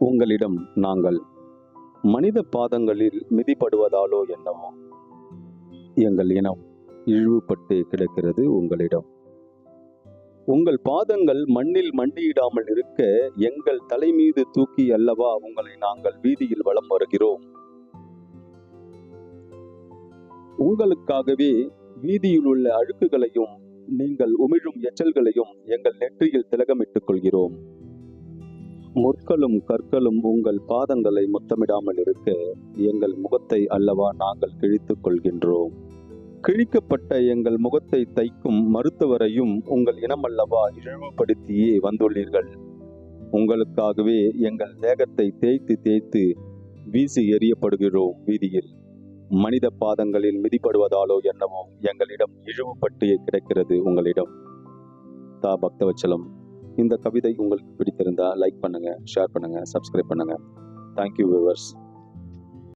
உங்களிடம் நாங்கள் மனித பாதங்களில் மிதிப்படுவதாலோ என்னவோ எங்கள் இனம் இழிவுபட்டு கிடக்கிறது உங்களிடம். உங்கள் பாதங்கள் மண்ணில் மண்டியிடாமல் இருக்க எங்கள் தலை மீது தூக்கி அல்லவா உங்களை நாங்கள் வீதியில் வலம் வருகிறோம். உங்களுக்காகவே வீதியில் உள்ள அழுக்குகளையும் நீங்கள் உமிழும் எச்சல்களையும் எங்கள் நெற்றியில் திலகமிட்டுக் கொள்கிறோம். முற்களும் கற்களும் உங்கள் பாதங்களை முத்தமிடாமல் இருக்க எங்கள் முகத்தை அல்லவா நாங்கள் கிழித்துக் கொள்கின்றோம். கிழிக்கப்பட்ட எங்கள் முகத்தை தைக்கும் மருத்துவரையும் உங்கள் இனமல்லவா இழிவுபடுத்தியே வந்துள்ளீர்கள். உங்களுக்காகவே எங்கள் தேகத்தை தேய்த்து தேய்த்து வீசி எறியப்படுகிறோம் வீதியில். மனித பாதங்களில் மிதிப்படுவதாலோ என்னவோ எங்களிடம் இழிவுபட்டு கிடக்கிறது உங்களிடம். தா பக்தவச்சலம். இந்த கவிதை உங்களுக்கு பிடித்திருந்தா லைக் பண்ணுங்க, ஷேர் பண்ணுங்க, சப்ஸ்கிரைப் பண்ணுங்க. Thank you viewers.